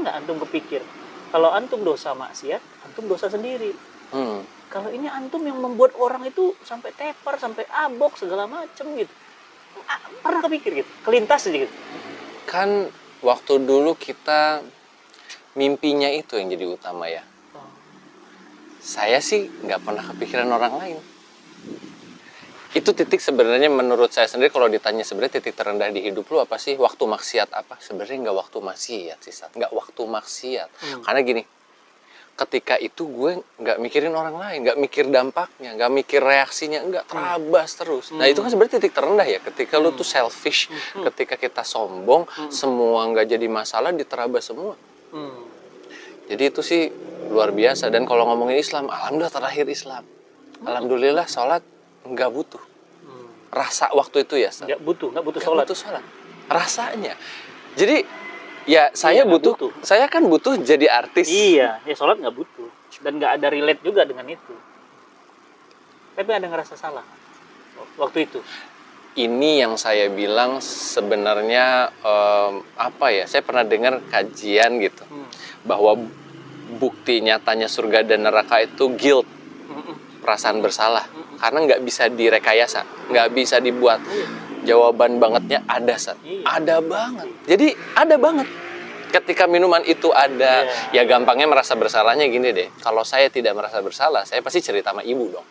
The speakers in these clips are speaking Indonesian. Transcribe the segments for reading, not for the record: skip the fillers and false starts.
nggak antum kepikir kalau antum dosa maksiat, antum dosa sendiri. Kalau ini antum yang membuat orang itu sampai tepar, sampai abok segala macem gitu. Pernah kepikir gitu, kelintas aja gitu. Kan waktu dulu kita mimpinya itu yang jadi utama ya. Saya sih nggak pernah kepikiran orang lain. Itu titik sebenarnya menurut saya sendiri, kalau ditanya sebenarnya titik terendah di hidup lu apa sih? Waktu maksiat apa? Sebenarnya nggak waktu maksiat sih, nggak waktu maksiat. Karena gini, ketika itu gue nggak mikirin orang lain, nggak mikir dampaknya, nggak mikir reaksinya, nggak terabas terus. Nah itu kan sebenarnya titik terendah ya, ketika lu tuh selfish, ketika kita sombong, semua nggak jadi masalah, diterabas semua. Jadi itu sih luar biasa. Dan kalau ngomongin Islam, alhamdulillah terakhir Islam. Alhamdulillah sholat nggak butuh. Rasa waktu itu ya, nggak butuh sholat. Rasanya. Jadi ya saya butuh. Saya kan butuh jadi artis. Iya, ya sholat nggak butuh. Dan nggak ada relate juga dengan itu. Tapi ada ngerasa salah waktu itu. Ini yang saya bilang sebenarnya apa ya? Saya pernah dengar kajian gitu bahwa bukti nyatanya surga dan neraka itu guilt, perasaan bersalah, karena nggak bisa direkayasa, nggak bisa dibuat. Jawaban bangetnya ada, ada banget. Jadi ada banget. Ketika minuman itu ada, ya gampangnya merasa bersalahnya gini deh. Kalau saya tidak merasa bersalah, saya pasti cerita sama ibu dong.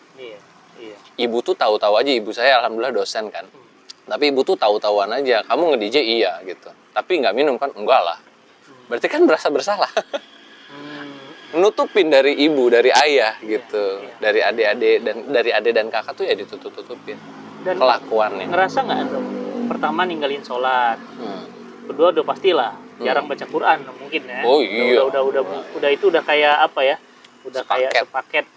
Ibu tuh tahu-tahu aja, ibu saya alhamdulillah dosen kan. Tapi ibu tuh tahu-tahuan aja, kamu nge-DJ iya gitu. Tapi nggak minum kan? Enggak lah. Berarti kan merasa bersalah. Nutupin dari ibu, dari ayah gitu. Dari adik dan kakak tuh ya ditutup-tutupin. Dan kelakuannya. Ngerasa nggak antum? Pertama ninggalin sholat. Kedua udah pastilah jarang baca Quran mungkin ya. Oh iya. Udah itu udah kayak apa ya? Udah kayak sepaket.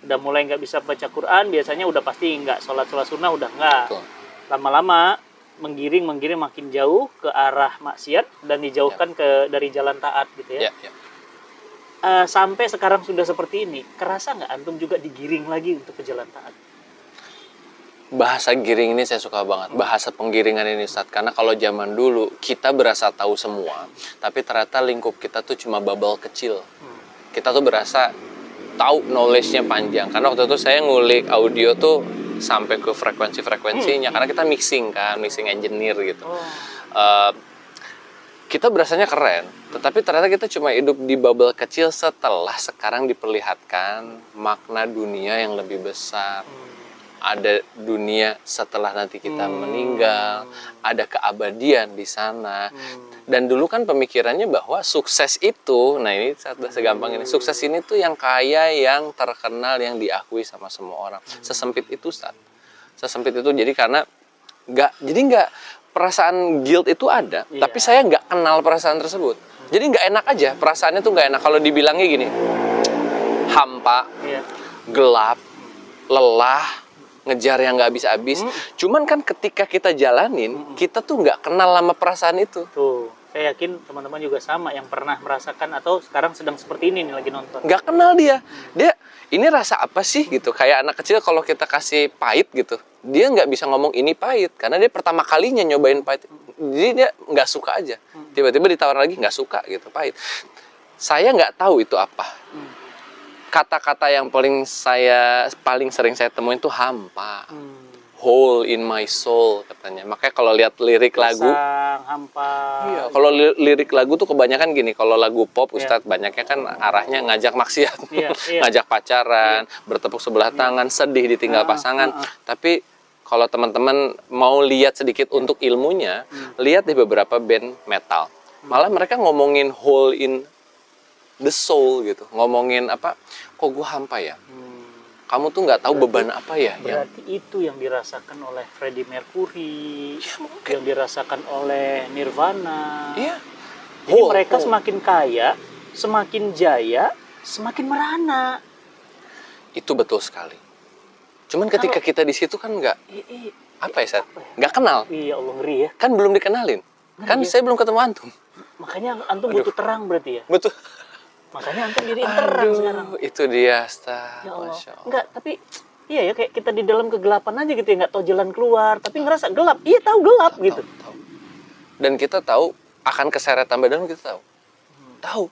Udah mulai nggak bisa baca Quran, biasanya udah pasti nggak sholat sunnah, udah nggak. Lama-lama menggiring makin jauh ke arah maksiat dan dijauhkan dari jalan taat gitu ya. Sampai sekarang sudah seperti ini, kerasa nggak antum juga digiring lagi untuk ke jalan taat? Bahasa giring ini saya suka banget, bahasa penggiringan ini Ustaz. Karena kalau zaman dulu kita berasa tahu semua, tapi ternyata lingkup kita tuh cuma bubble kecil. Kita tuh berasa tahu knowledge-nya panjang. Karena waktu itu saya ngulik audio tuh sampai ke frekuensinya, karena kita mixing engineer gitu. Kita berasanya keren, tetapi ternyata kita cuma hidup di bubble kecil setelah sekarang diperlihatkan makna dunia yang lebih besar. Ada dunia setelah nanti kita meninggal, ada keabadian di sana. Dan dulu kan pemikirannya bahwa sukses itu, nah ini segampang ini, sukses ini tuh yang kaya, yang terkenal, yang diakui sama semua orang. Sesempit itu, Ustaz. Sesempit itu, jadi karena nggak perasaan guilt itu ada, tapi saya nggak kenal perasaan tersebut. Jadi nggak enak aja, perasaannya tuh nggak enak. Kalau dibilangnya gini, hampa, gelap, lelah, ngejar yang nggak habis-habis. Cuman kan ketika kita jalanin, kita tuh nggak kenal sama perasaan itu. Tuh, saya yakin teman-teman juga sama yang pernah merasakan atau sekarang sedang seperti ini nih lagi nonton. Nggak kenal dia. Dia ini rasa apa sih gitu? Kayak anak kecil kalau kita kasih pahit gitu, dia nggak bisa ngomong ini pahit karena dia pertama kalinya nyobain pahit. Jadi dia nggak suka aja. Tiba-tiba ditawar lagi nggak suka gitu, pahit. Saya nggak tahu itu apa. Kata-kata yang paling sering saya temuin itu hampa, hole in my soul katanya. Makanya kalau lihat lirik lagu, hampa. Iya, kalau lirik lagu tuh kebanyakan gini. Kalau lagu pop, Ustadz banyaknya kan arahnya ngajak maksiat, ngajak pacaran, bertepuk sebelah tangan, sedih ditinggal pasangan. Tapi kalau teman-teman mau lihat sedikit untuk ilmunya, lihat di beberapa band metal. Malah mereka ngomongin hole in the soul gitu, ngomongin apa, kok gue hampa ya, kamu tuh nggak tahu beban apa ya. Berarti itu yang dirasakan oleh Freddie Mercury, yang dirasakan oleh Nirvana. Jadi mereka semakin kaya, semakin jaya, semakin merana. Itu betul sekali. Cuman ketika kita di situ kan nggak apa ya, Seth? Nggak kenal. Iya, Allah, ngeri ya. Kan belum dikenalin. Kan saya belum ketemu antum. Makanya antum butuh terang berarti ya. Betul. Makanya antum jadi terang sekarang. Itu dia, Ustaz. Ya Allah. Enggak, tapi iya ya, kayak kita di dalam kegelapan aja gitu ya, nggak tahu jalan keluar, tapi ngerasa gelap. Iya, tahu gelap gitu. Tahu. Dan kita tahu akan keseret tambah dalam, kita tahu. tahu.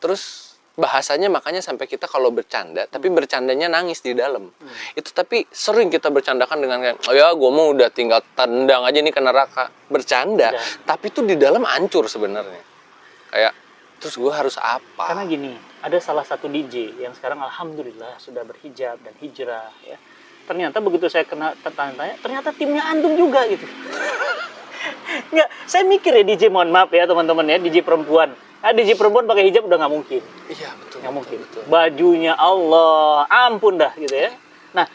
Terus bahasanya makanya sampai kita kalau bercanda, tapi bercandanya nangis di dalam. Itu tapi sering kita bercandakan dengan kayak, oh ya gue mau udah tinggal tendang aja nih ke neraka. Bercanda, tapi itu di dalam hancur sebenarnya. Kayak, terus gue harus apa? Karena gini, ada salah satu DJ yang sekarang alhamdulillah sudah berhijab dan hijrah ya. Ternyata begitu saya kena tanya-tanya, ternyata timnya antum juga gitu. Nggak, saya mikir ya DJ, mohon maaf ya teman-teman ya, DJ perempuan. DJ perempuan pakai hijab udah nggak mungkin. Iya betul. Nggak mungkin. Betul. Bajunya Allah, ampun dah gitu ya. Nah,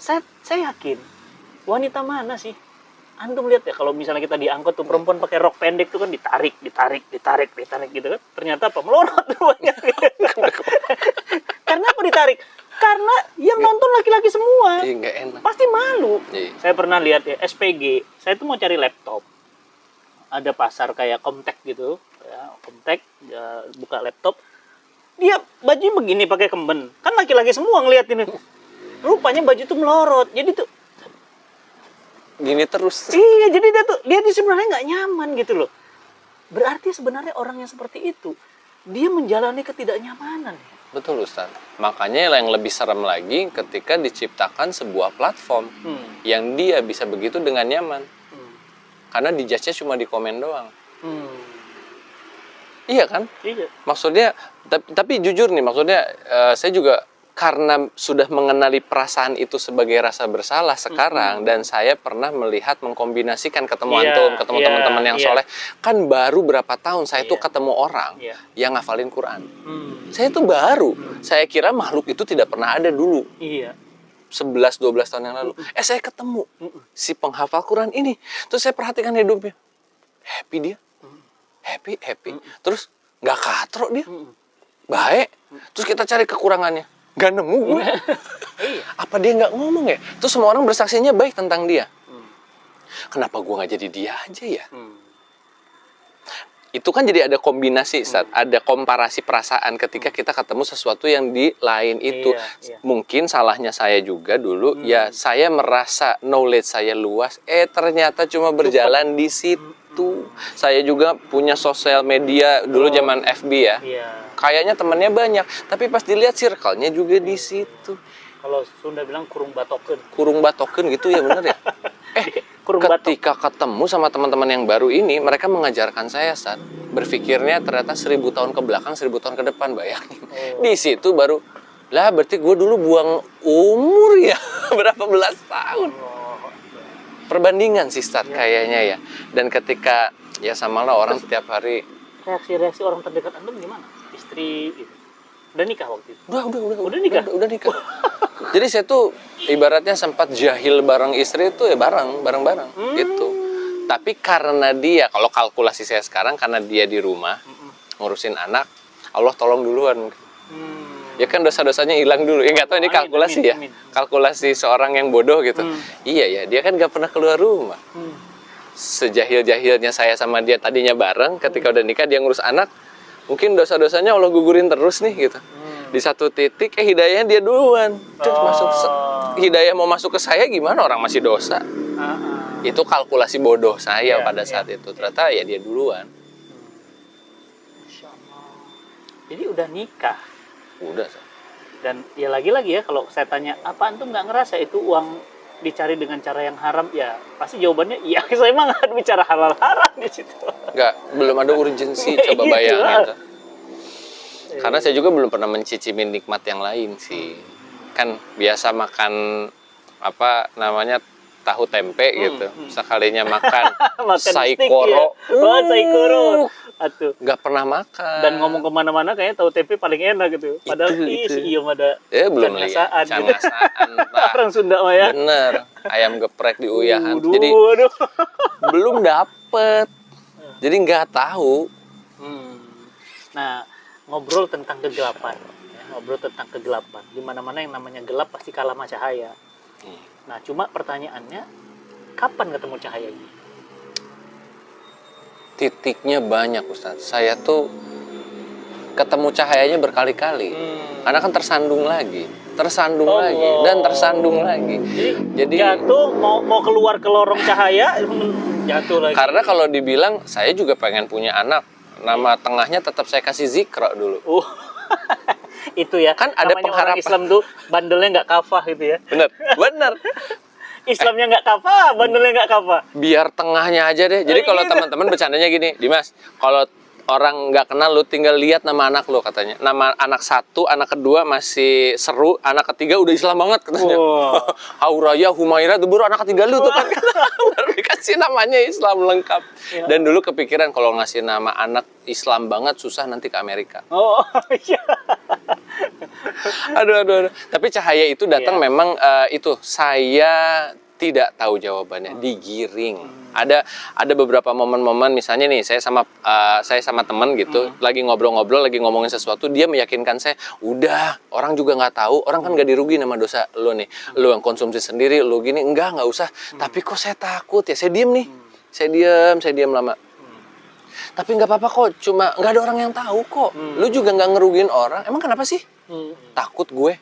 saya yakin wanita mana sih? Antum lihat ya kalau misalnya kita diangkut tuh perempuan pakai rok pendek tuh kan ditarik gitu kan. Ternyata apa? Melorot banyak. Karena apa ditarik? Karena yang nonton laki-laki semua. Iya, nggak enak. Pasti malu. Iya. Saya pernah lihat ya SPG. Saya tuh mau cari laptop. Ada pasar kayak Comtek gitu, ya, Comtek ya, buka laptop. Dia bajunya begini pakai kemben. Kan laki-laki semua ngeliatin. Rupanya baju tuh melorot. Jadi tuh Gini terus. iya, jadi dia tuh sebenarnya nggak nyaman gitu loh. Berarti sebenarnya orang yang seperti itu dia menjalani ketidaknyamanan. Betul Ustaz. Makanya yang lebih serem lagi ketika diciptakan sebuah platform yang dia bisa begitu dengan nyaman. Karena dijudge-nya cuma di komen doang. Iya kan? Iya. Maksudnya, tapi jujur nih, maksudnya saya juga karena sudah mengenali perasaan itu sebagai rasa bersalah sekarang, dan saya pernah melihat mengkombinasikan ketemu antum, ketemu teman-teman yang soleh, kan baru berapa tahun saya tuh ketemu orang yang ngafalin Quran. Saya tuh baru, saya kira makhluk itu tidak pernah ada dulu. Iya. 11-12 tahun yang lalu. Saya ketemu si penghafal Quran ini. Terus saya perhatikan hidupnya. Happy dia. Happy. Terus nggak katrok dia. Baik. Terus kita cari kekurangannya. Nggak nemu gue. Apa dia nggak ngomong ya? Terus semua orang bersaksinya baik tentang dia. Kenapa gue nggak jadi dia aja ya? Itu kan jadi ada kombinasi, ada komparasi perasaan ketika kita ketemu sesuatu yang di lain itu. Mungkin salahnya saya juga dulu, ya saya merasa knowledge saya luas, ternyata cuma berjalan di situ. Saya juga punya sosial media dulu zaman FB ya. Kayaknya temennya banyak, tapi pas dilihat circle-nya juga di situ. Kalau Sunda bilang kurung batoken. Kurung batoken gitu ya, bener ya? Ketika ketemu sama teman-teman yang baru ini, mereka mengajarkan saya, berpikirnya ternyata 1000 tahun ke belakang, 1000 tahun ke depan, bayangin. Di situ baru, lah berarti gue dulu buang umur ya, berapa belas tahun. Perbandingan sih, kayaknya ya. Dan ketika, ya samalah orang setiap hari. Reaksi-reaksi orang terdekat Antum gimana? Istri gitu. Udah nikah waktu itu? Udah nikah. Udah nikah. Jadi saya tuh ibaratnya sempat jahil bareng istri itu ya bareng gitu. Tapi karena dia, kalau kalkulasi saya sekarang karena dia di rumah ngurusin anak, Allah tolong duluan. Ya kan dosa-dosanya hilang dulu. Ya nggak tahu ini kalkulasi ya. Kalkulasi seorang yang bodoh gitu. Iya ya, dia kan nggak pernah keluar rumah. Sejahil-jahilnya saya sama dia tadinya bareng, ketika udah nikah dia ngurus anak, mungkin dosa-dosanya Allah gugurin terus nih gitu. Di satu titik hidayahnya dia duluan. Terus hidayah mau masuk ke saya gimana, orang masih dosa. Itu kalkulasi bodoh saya pada saat itu. Ternyata ya dia duluan. Masya Allah. Jadi udah nikah. Udah. Dan ya lagi-lagi ya, kalau saya tanya apa antum nggak ngerasa itu uang dicari dengan cara yang haram, ya pasti jawabannya iya. Saya emang nggak bicara halal haram di situ. Nggak, belum ada urgensi. Coba bayangin. Karena saya juga belum pernah mencicipi nikmat yang lain sih. Kan biasa makan apa namanya tahu tempe gitu. Sekalinya makan saikoro. Saikoro. Atuh. Nggak pernah makan. Dan ngomong kemana-mana kayaknya tahu tempe paling enak gitu. Padahal si Iyo ada belum lihat. Cangasaan. Orang Sunda mah ya. Bener. Ayam geprek di Uyahan. Jadi belum dapet. Jadi nggak tahu. Nah, ngobrol tentang kegelapan. Ngobrol tentang kegelapan. Di mana-mana yang namanya gelap pasti kalah sama cahaya. Nah, cuma pertanyaannya, kapan ketemu cahaya ini? Titiknya banyak, Ustadz. Saya tuh ketemu cahayanya berkali-kali. Karena kan tersandung lagi, dan tersandung lagi. Jadi jatuh mau keluar ke lorong cahaya, jatuh lagi. Karena kalau dibilang saya juga pengen punya anak. nama tengahnya tetap saya kasih Zikra dulu. Itu ya. Kan ada namanya pengharapan. orang Islam tuh bandelnya nggak kafah gitu ya. Bener. Islamnya nggak kafah, bandelnya nggak kafah. Biar tengahnya aja deh. Jadi kalau teman-teman bercandanya gini, Dimas, kalau orang nggak kenal lu tinggal lihat nama anak lu katanya. Nama anak satu, anak kedua masih seru, anak ketiga udah Islam banget katanya. Hauraya, Humaira, itu baru anak ketiga lu tuh kan. Baru dikasih namanya Islam lengkap. Ya. Dan dulu kepikiran kalau ngasih nama anak Islam banget susah nanti ke Amerika. Iya. Aduh. Tapi cahaya itu datang memang itu saya tidak tahu jawabannya, digiring. Ada beberapa momen-momen, misalnya nih saya sama teman gitu, lagi ngobrol-ngobrol, lagi ngomongin sesuatu, dia meyakinkan saya, udah orang juga nggak tahu, orang kan nggak dirugi sama dosa lo nih, lo yang konsumsi sendiri, lo gini, nggak usah. Tapi kok saya takut ya, saya diem nih, saya diem lama. Tapi nggak apa-apa kok, cuma nggak ada orang yang tahu kok. Lu juga nggak ngerugiin orang. Emang kenapa sih? Takut gue.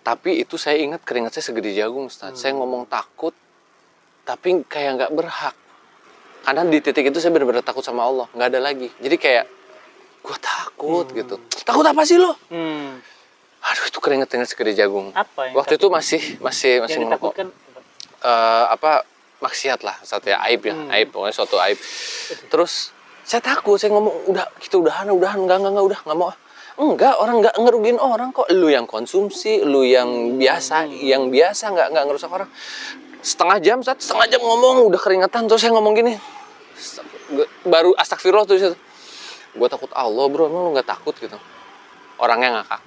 Tapi itu saya ingat keringat saya segede jagung, Ustaz. Saya ngomong takut, tapi kayak nggak berhak. Karena di titik itu saya benar-benar takut sama Allah. Nggak ada lagi. Jadi kayak, gue takut gitu. Takut apa sih lo? Aduh, itu keringat segede jagung. Apa yang waktu itu masih ngerokok. Maksiat lah, Ustaz ya, aib ya. Aib, pokoknya suatu aib. Terus, saya takut, saya ngomong, udah, kita udahan, enggak, udah, nggak mau. Enggak, orang nggak ngerugiin orang kok. Lu yang konsumsi, lu yang biasa, nggak ngerusak orang. Setengah jam ngomong, udah keringatan, terus saya ngomong gini. Baru astagfirullah tuh. Gue takut Allah, bro, emang lu nggak takut gitu? Orangnya ngakak.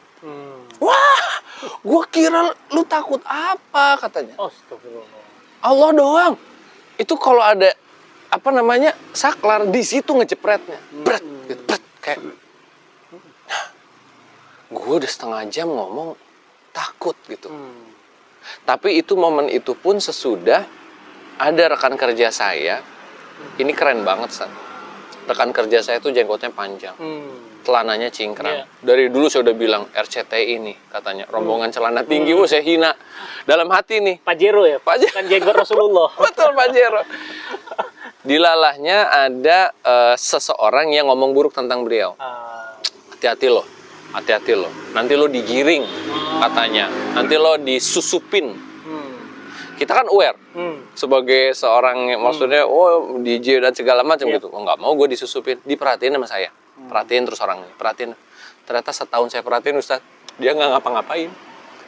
Wah, gue kira lu takut apa katanya. Astagfirullah. Allah doang. Itu kalau ada saklar di situ ngejepretnya. Bret, gitu, bret, kayak. Gue udah setengah jam ngomong takut gitu. Tapi itu momen itu pun sesudah ada rekan kerja saya. Ini keren banget, San. Rekan kerja saya tuh jenggotnya panjang. Celananya cingkrang. Dari dulu saya udah bilang RCTI ini katanya. Rombongan celana tinggi, saya hina. Dalam hati nih. Pajero ya? Kan jenggot Rasulullah. Betul, Pajero. Di lalahnya ada seseorang yang ngomong buruk tentang beliau. Hati-hati loh. Nanti lo digiring katanya, nanti lo disusupin. Kita kan aware sebagai seorang maksudnya DJ dan segala macam gitu. Nggak mau gue disusupin, diperhatiin sama saya. Perhatiin terus orangnya, perhatiin. Ternyata setahun saya perhatiin, Ustaz, dia nggak ngapa-ngapain.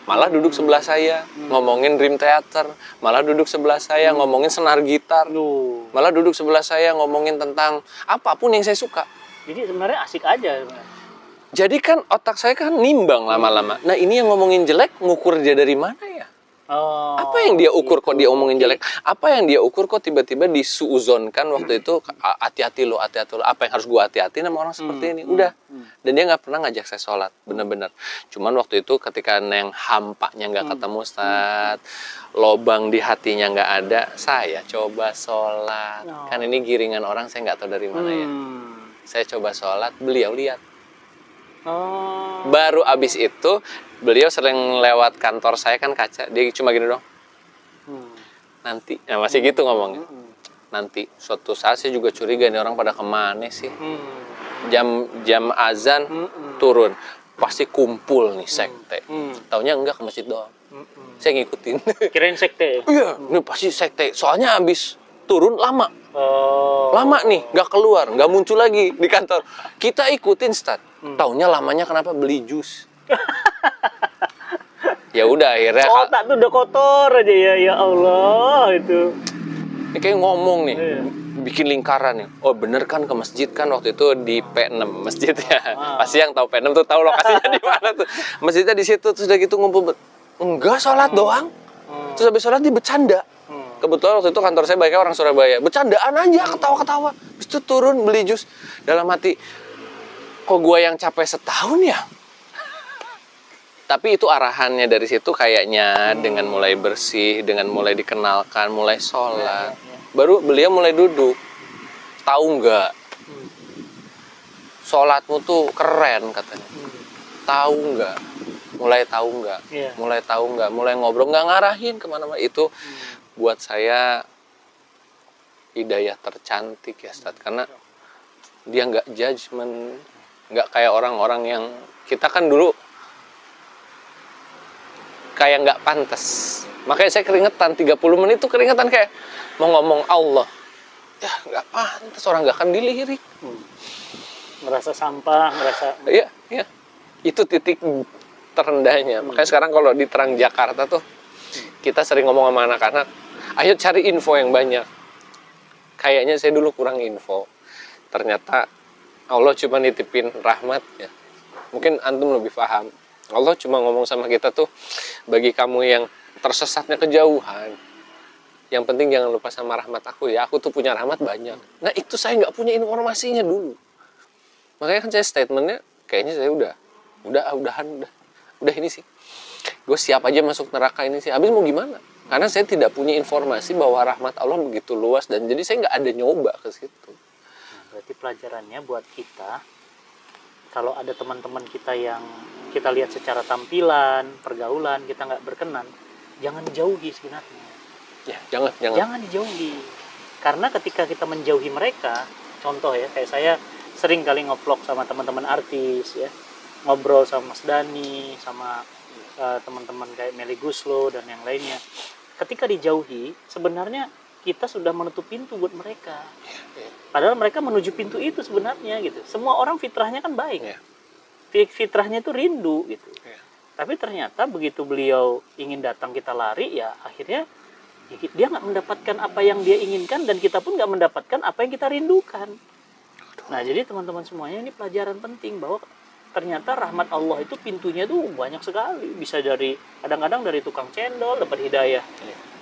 Malah duduk sebelah saya ngomongin Dream Theater, malah duduk sebelah saya ngomongin senar gitar, malah duduk sebelah saya ngomongin tentang apapun yang saya suka. Jadi sebenarnya asik aja. Jadi kan otak saya kan nimbang lama-lama. Nah ini yang ngomongin jelek, ngukur dia dari mana ya? Apa yang dia ukur kok dia omongin jelek? Apa yang dia ukur kok tiba-tiba disuuzonkan waktu itu, hati-hati lo. Apa yang harus gue hati-hati sama orang seperti ini? Udah. Dan dia nggak pernah ngajak saya sholat, bener-bener. Cuman waktu itu ketika yang hampanya nggak ketemu, Ustaz, lobang di hatinya nggak ada, saya coba sholat. Kan ini giringan orang saya nggak tahu dari mana ya. Saya coba sholat, beliau lihat. Baru abis itu beliau sering lewat kantor saya kan kaca, dia cuma gini dong. Nanti, nah masih gitu ngomongnya. Nanti suatu saat saya juga curiga nih orang pada kemana sih. Jam azan turun, pasti kumpul nih sekte. Taunya enggak, ke masjid doang. Saya ngikutin. Kirain sekte. Iya, ini pasti sekte. Soalnya abis turun lama. Lama nih, nggak keluar, nggak muncul lagi di kantor. Kita ikutin, Stat. Taunya lamanya kenapa? Beli jus. Ya udah akhirnya. Otak tuh udah kotor aja ya Allah itu. Ini kayak ngomong nih, bikin lingkaran nih. Oh bener kan ke masjid kan waktu itu di P6 masjidnya. Pasti yang tahu P6 tuh tahu lokasinya di mana tuh. Masjidnya di situ, terus udah gitu ngumpul. Enggak, sholat doang. Terus habis sholat dia bercanda. Kebetulan waktu itu kantor saya banyaknya orang Surabaya. Bercandaan aja, ketawa-ketawa. Terus itu turun beli jus. Dalam hati, kok gue yang capek setahun ya? Tapi itu arahannya dari situ kayaknya dengan mulai bersih, dengan mulai dikenalkan, mulai sholat. Baru beliau mulai duduk. Tahu nggak? Sholatmu tuh keren katanya. Tahu nggak? Mulai tahu nggak? Mulai tahu nggak? Mulai ngobrol, nggak ngarahin kemana-mana. Itu buat saya hidayah tercantik ya, Ustaz. Karena dia nggak judgement, nggak kayak orang-orang yang kita kan dulu kayak nggak pantas. Makanya saya keringetan 30 menit tuh keringetan kayak mau ngomong Allah. Ya nggak pantas, orang nggak akan dilirik. Ngerasa sampah, ngerasa. Iya, iya. Itu titik terendahnya. Makanya sekarang kalau di Terang Jakarta tuh kita sering ngomong sama anak-anak, ayo cari info yang banyak. Kayaknya saya dulu kurang info. Ternyata Allah cuma nitipin rahmat ya. Mungkin antum lebih paham. Allah cuma ngomong sama kita tuh, bagi kamu yang tersesatnya kejauhan, yang penting jangan lupa sama rahmat aku ya. Aku tuh punya rahmat banyak. Nah itu saya nggak punya informasinya dulu. Makanya kan saya statementnya kayaknya saya udah ini sih. Gue siap aja masuk neraka ini sih. Habis mau gimana? Karena saya tidak punya informasi bahwa rahmat Allah begitu luas, dan jadi saya nggak ada nyoba ke situ. Berarti pelajarannya buat kita, kalau ada teman-teman kita yang kita lihat secara tampilan, pergaulan, kita nggak berkenan, jangan dijauhi sebenarnya. Ya, jangan. Jangan dijauhi. Karena ketika kita menjauhi mereka, contoh ya, kayak saya sering kali nge-vlog sama teman-teman artis ya, ngobrol sama Mas Dani, sama teman-teman kayak Melly Guslo dan yang lainnya. Ketika dijauhi, sebenarnya kita sudah menutup pintu buat mereka. Padahal mereka menuju pintu itu sebenarnya gitu. Semua orang fitrahnya kan baik. Fitrahnya itu rindu gitu. Tapi ternyata begitu beliau ingin datang kita lari, ya akhirnya dia nggak mendapatkan apa yang dia inginkan, dan kita pun nggak mendapatkan apa yang kita rindukan. Nah jadi teman-teman semuanya, ini pelajaran penting bahwa ternyata rahmat Allah itu pintunya tuh banyak sekali. Bisa dari kadang-kadang dari tukang cendol dapat hidayah.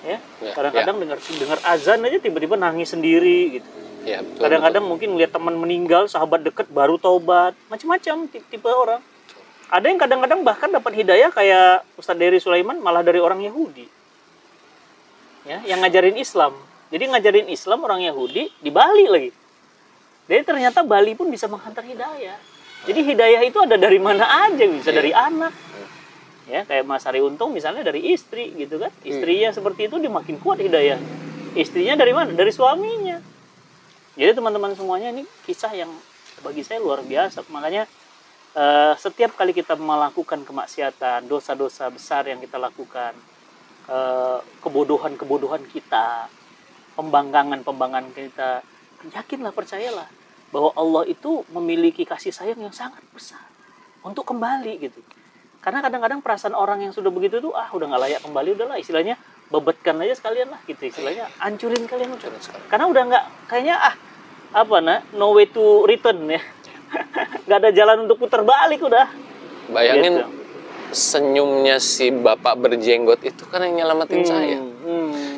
Ya, kadang-kadang dengar azan aja tiba-tiba nangis sendiri gitu. Ya, betul, kadang-kadang mungkin lihat teman meninggal, sahabat dekat baru taubat, macam-macam tipe orang. Ada yang kadang-kadang bahkan dapat hidayah kayak Ustadz Dery Sulaiman malah dari orang Yahudi. Ya, yang ngajarin Islam. Jadi ngajarin Islam orang Yahudi di Bali lagi. Jadi ternyata Bali pun bisa menghantar hidayah. Jadi hidayah itu ada dari mana aja, bisa dari anak. Ya, kayak Mas Ari Untung misalnya dari istri gitu kan. Istrinya seperti itu, dia makin kuat hidayah. Istrinya dari mana? Dari suaminya. Jadi teman-teman semuanya, ini kisah yang bagi saya luar biasa. Makanya setiap kali kita melakukan kemaksiatan, dosa-dosa besar yang kita lakukan, kebodohan-kebodohan kita, pembangkangan kita, yakinlah, percayalah bahwa Allah itu memiliki kasih sayang yang sangat besar untuk kembali gitu. Karena kadang-kadang perasaan orang yang sudah begitu tuh, udah nggak layak kembali, udahlah istilahnya bebetkan aja sekalian lah gitu, istilahnya hancurin kalian udah. Karena udah nggak, kayaknya no way to return ya. Nggak ada jalan untuk putar balik udah. Bayangin gitu. Senyumnya si bapak berjenggot itu kan yang nyelamatin saya.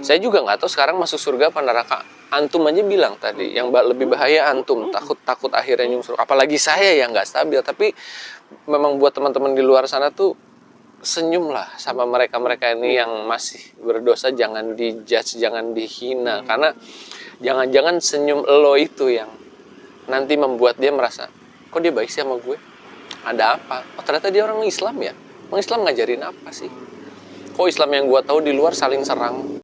Saya juga nggak tahu sekarang masuk surga apa neraka. Antum aja bilang tadi, yang lebih bahaya antum, takut akhirnya nyungsur. Apalagi saya yang nggak stabil. Tapi memang buat teman-teman di luar sana tuh, senyumlah sama mereka-mereka ini yang masih berdosa. Jangan dijudge, jangan dihina. Karena jangan-jangan senyum lo itu yang nanti membuat dia merasa, kok dia baik sih sama gue? Ada apa? Oh ternyata dia orang Islam ya? Orang Islam ngajarin apa sih? Kok Islam yang gue tahu di luar saling serang?